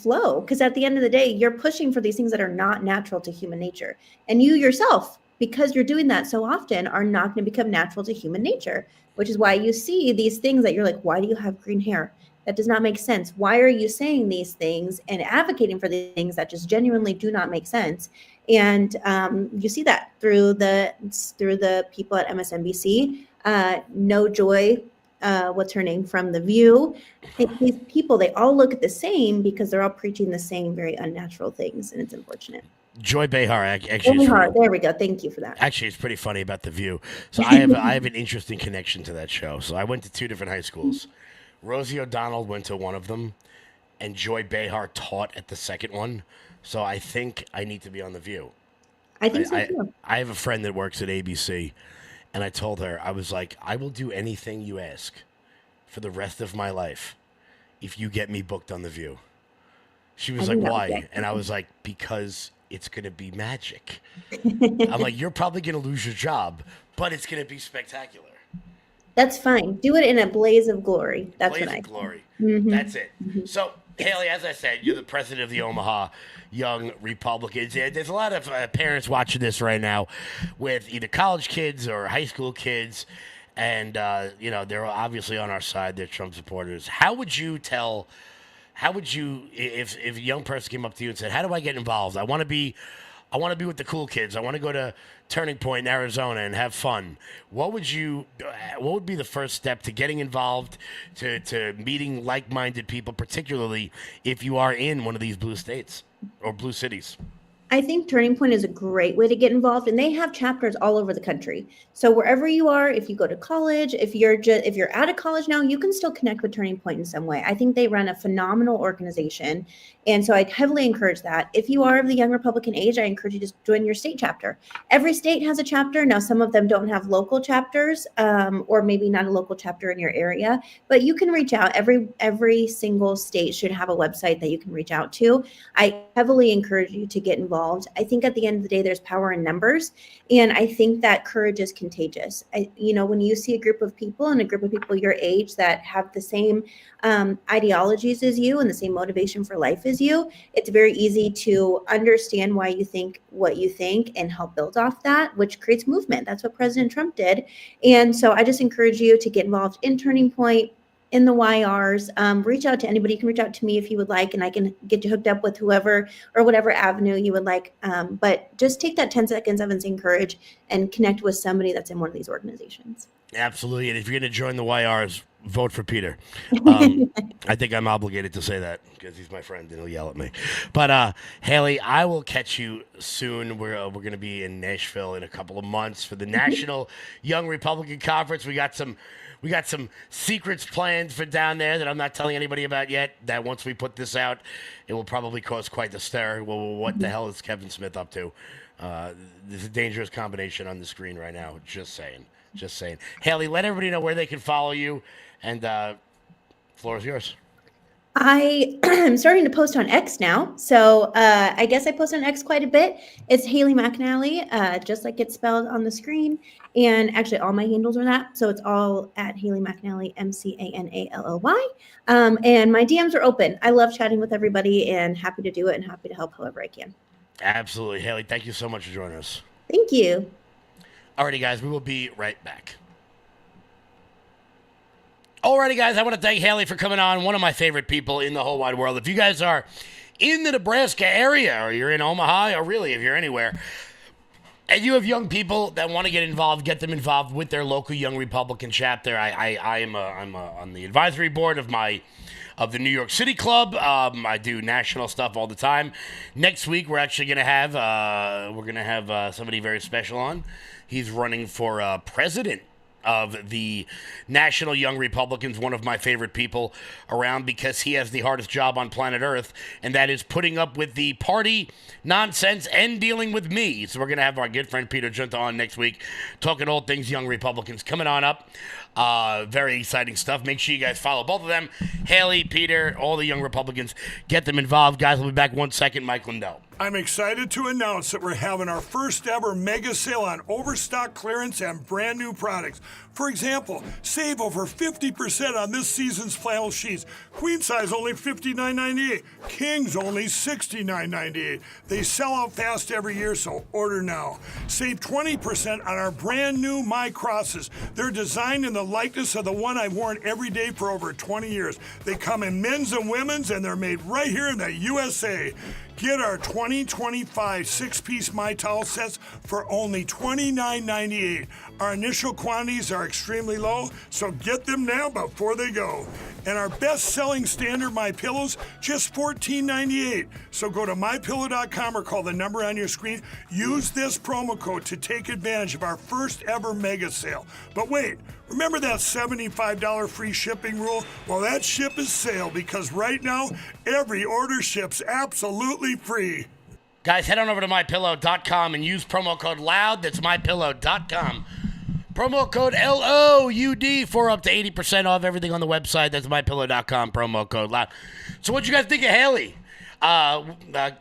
flow, because at the end of the day, you're pushing for these things that are not natural to human nature. And you yourself, because you're doing that so often, are not going to become natural to human nature, which is why you see these things that you're like, why do you have green hair? That does not make sense. Why are you saying these things and advocating for these things that just genuinely do not make sense? And you see that through the people at MSNBC. No Joy, what's her name, from The View. These people, they all look the same because they're all preaching the same very unnatural things, and it's unfortunate. Joy Behar, actually. There we go. Thank you for that. Actually, it's pretty funny about The View. So I have an interesting connection to that show. So I went to two different high schools. Rosie O'Donnell went to one of them, and Joy Behar taught at the second one. So I think I need to be on The View. I think so too. I have a friend that works at ABC, and I told her, I was like, I will do anything you ask for the rest of my life if you get me booked on The View. She was like, why? And I was like, because it's going to be magic. I'm like, you're probably going to lose your job, but it's going to be spectacular. That's fine. Do it in a blaze of glory. That's blaze what I of glory. Mm-hmm. That's it. So, Kayleigh, as I said, you're the president of the Omaha Young Republicans. There's a lot of parents watching this right now with either college kids or high school kids, and you know, they're obviously on our side. They're Trump supporters. How would you, if a young person came up to you and said, "How do I get involved? I want to be with the cool kids. I want to go to Turning Point in Arizona and have fun." What would be the first step to getting involved, to meeting like-minded people, particularly if you are in one of these blue states or blue cities? I think Turning Point is a great way to get involved, and they have chapters all over the country. So wherever you are, if you go to college, if you're out of college now, you can still connect with Turning Point in some way. I think they run a phenomenal organization, and so I heavily encourage that. If you are of the young Republican age, I encourage you to join your state chapter. Every state has a chapter. Now, some of them don't have local chapters, or maybe not a local chapter in your area, but you can reach out. Every single state should have a website that you can reach out to. I heavily encourage you to get involved. I think at the end of the day, there's power in numbers. And I think that courage is contagious. When you see a group of people your age that have the same ideologies as you and the same motivation for life as you, it's very easy to understand why you think what you think and help build off that, which creates movement. That's what President Trump did. And so I just encourage you to get involved in Turning Point, in the YRs. Reach out to anybody. You can reach out to me if you would like, and I can get you hooked up with whoever or whatever avenue you would like. But just take that 10 seconds of insane courage and connect with somebody that's in one of these organizations. Absolutely. And if you're going to join the YRs, vote for Peter. I think I'm obligated to say that because he's my friend and he'll yell at me. But Haley, I will catch you soon. We're going to be in Nashville in a couple of months for the National Young Republican Conference. We got some secrets planned for down there that I'm not telling anybody about yet. That once we put this out, it will probably cause quite the stir. Well, what the hell is Kevin Smith up to? There's a dangerous combination on the screen right now. Just saying. Haley, let everybody know where they can follow you. And floor is yours. I am starting to post on X now. So I guess I post on X quite a bit. It's Haley McAnally, just like it's spelled on the screen. And actually, all my handles are that. So it's all at Haley McAnally, McAnally. And my DMs are open. I love chatting with everybody and happy to do it and happy to help however I can. Absolutely. Haley, thank you so much for joining us. Thank you. Alrighty, guys, we will be right back. Alrighty, guys, I want to thank Haley for coming on, one of my favorite people in the whole wide world. If you guys are in the Nebraska area or you're in Omaha or really if you're anywhere and you have young people that want to get involved, get them involved with their local Young Republican chapter. I'm on the advisory board of the New York City Club. I do national stuff all the time. Next week, we're actually going to have somebody very special on. He's running for president of the National Young Republicans, one of my favorite people around because he has the hardest job on planet Earth, and that is putting up with the party nonsense and dealing with me. So we're going to have our good friend Peter Junta on next week, talking all things Young Republicans coming on up. Very exciting stuff. Make sure you guys follow both of them. Haley, Peter, all the Young Republicans. Get them involved. Guys, we'll be back 1 second. Mike Lindell. I'm excited to announce that we're having our first ever mega sale on overstock clearance and brand new products. For example, save over 50% on this season's flannel sheets. Queen size only $59.98. Kings only $69.98. They sell out fast every year, so order now. Save 20% on our brand new My Crosses. They're designed in the likeness of the one I've worn every day for over 20 years. They come in men's and women's, and they're made right here in the USA. Get our 2025 six-piece My Towel sets for only $29.98. Our initial quantities are extremely low, so get them now before they go. And our best-selling standard My Pillows, just $14.98. So go to MyPillow.com or call the number on your screen. Use this promo code to take advantage of our first ever mega sale. But wait, remember that $75 free shipping rule? Well, that ship is sailed because right now, every order ships absolutely free. Guys, head on over to MyPillow.com and use promo code LOUD. That's MyPillow.com. Promo code LOUD for up to 80% off everything on the website. That's MyPillow.com, promo code LOUD. So what'd you guys think of Haley?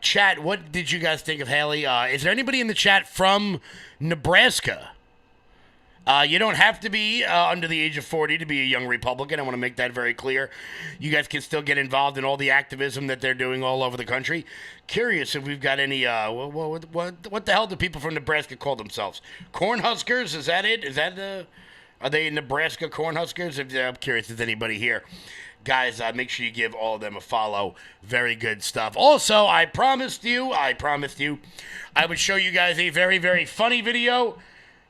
Chat, what did you guys think of Haley? Is there anybody in the chat from Nebraska? You don't have to be under the age of 40 to be a Young Republican. I want to make that very clear. You guys can still get involved in all the activism that they're doing all over the country. Curious if we've got any, what the hell do people from Nebraska call themselves? Cornhuskers? Is that it? Are they Nebraska Cornhuskers? I'm curious if there's anybody here. Guys, make sure you give all of them a follow. Very good stuff. Also, I promised you, I would show you guys a very, very funny video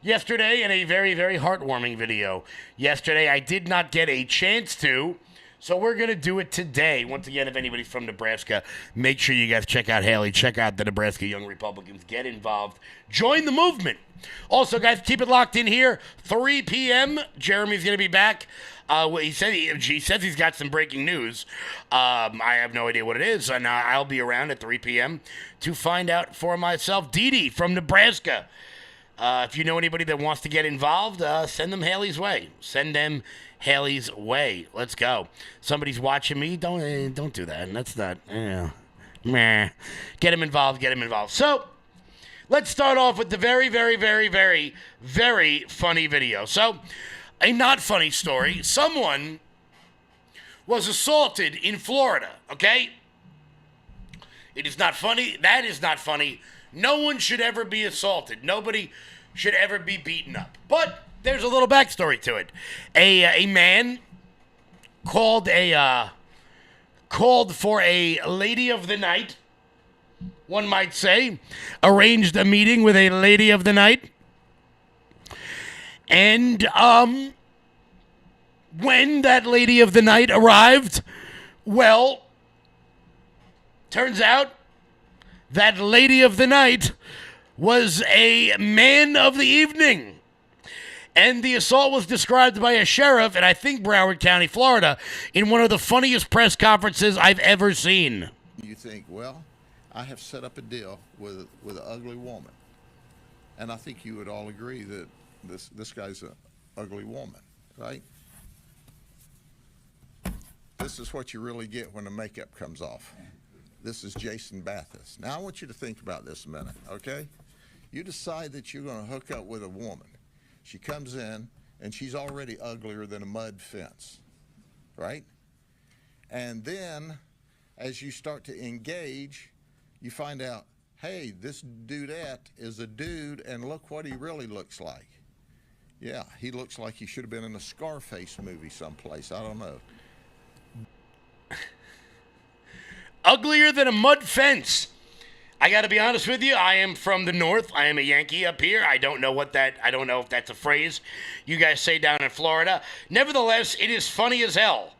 yesterday and a very, very heartwarming video yesterday. I did not get a chance to, so we're going to do it today. Once again, if anybody's from Nebraska, make sure you guys check out Haley, check out the Nebraska Young Republicans, get involved, join the movement. Also, guys, keep it locked in here. 3 p.m., Jeremy's going to be back. He says he's got some breaking news. I have no idea what it is, and I'll be around at 3 p.m. to find out for myself. Dee Dee from Nebraska. If you know anybody that wants to get involved, send them Haley's way. Send them Haley's way. Let's go. Somebody's watching me. Don't do that. That's not. Meh. Get them involved. Get them involved. So let's start off with the very, very, very, very, very funny video. So a not funny story. Someone was assaulted in Florida. Okay. It is not funny. That is not funny. No one should ever be assaulted. Nobody should ever be beaten up. But there's a little backstory to it. A man called for a lady of the night, one might say, arranged a meeting with a lady of the night. And when that lady of the night arrived, well, turns out that lady of the night was a man of the evening. And the assault was described by a sheriff in, I think, Broward County, Florida, in one of the funniest press conferences I've ever seen. You think, well, I have set up a deal with an ugly woman. And I think you would all agree that this guy's an ugly woman, right? This is what you really get when the makeup comes off. This is Jason Bathurst. Now, I want you to think about this a minute, okay? You decide that you're going to hook up with a woman. She comes in, and she's already uglier than a mud fence, right? And then, as you start to engage, you find out, hey, this dudette is a dude, and look what he really looks like. Yeah, he looks like he should have been in a Scarface movie someplace. I don't know. Uglier than a mud fence. I got to be honest with you. I am from the north. I am a Yankee up here. I don't know if that's a phrase you guys say down in Florida. Nevertheless, it is funny as hell.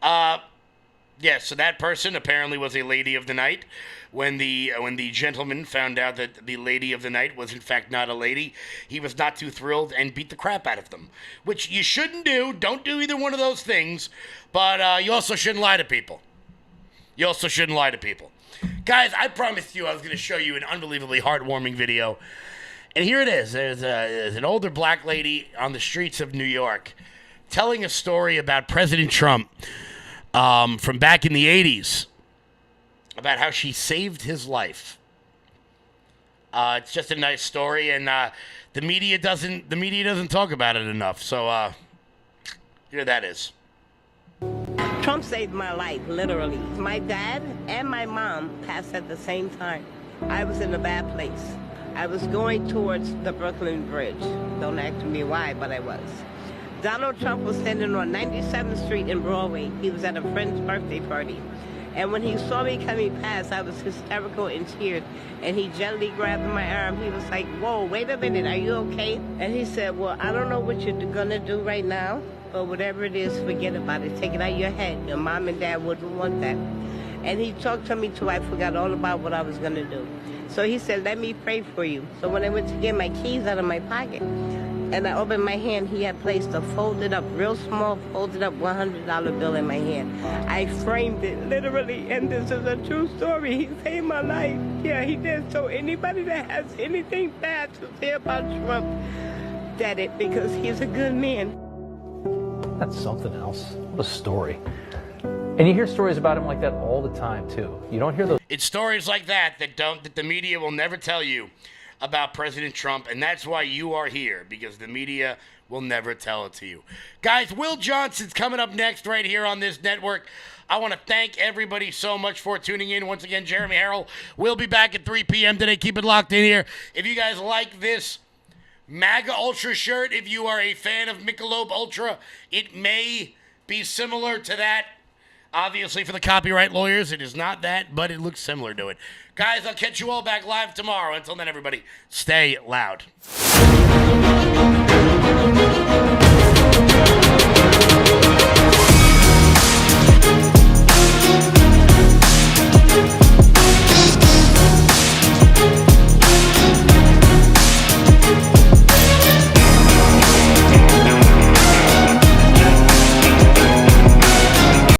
Yeah, so that person apparently was a lady of the night. When the gentleman found out that the lady of the night was in fact not a lady, he was not too thrilled and beat the crap out of them, which you shouldn't do. Don't do either one of those things, but you also shouldn't lie to people. Guys, I promised you I was going to show you an unbelievably heartwarming video. And here it is. There's an older black lady on the streets of New York telling a story about President Trump from back in the 80s, about how she saved his life. It's just a nice story, and the media doesn't talk about it enough. So here that is. Trump saved my life, literally. My dad and my mom passed at the same time. I was in a bad place. I was going towards the Brooklyn Bridge. Don't ask me why, but I was. Donald Trump was standing on 97th Street in Broadway. He was at a friend's birthday party. And when he saw me coming past, I was hysterical and cheered. And he gently grabbed my arm. He was like, whoa, wait a minute, are you okay? And he said, well, I don't know what you're gonna do right now, but whatever it is, forget about it. Take it out of your head. Your mom and dad wouldn't want that. And he talked to me till I forgot all about what I was gonna do. So he said, let me pray for you. So when I went to get my keys out of my pocket, and I opened my hand, he had placed a folded up, real small, folded up $100 bill in my hand. I framed it, literally, and this is a true story. He saved my life. Yeah, he did. So anybody that has anything bad to say about Trump, did it, because he's a good man. That's something else. What a story. And you hear stories about him like that all the time, too. You don't hear those. It's stories like that that the media will never tell you about President Trump, and that's why you are here, because the media will never tell it to you. Guys, Will Johnson's coming up next right here on this network. I want to thank everybody so much for tuning in. Once again, Jeremy Harrell will be back at 3 p.m. today. Keep it locked in here. If you guys like this MAGA Ultra shirt, if you are a fan of Michelob Ultra, it may be similar to that. Obviously, for the copyright lawyers, it is not that, but it looks similar to it. Guys, I'll catch you all back live tomorrow. Until then, everybody, stay loud.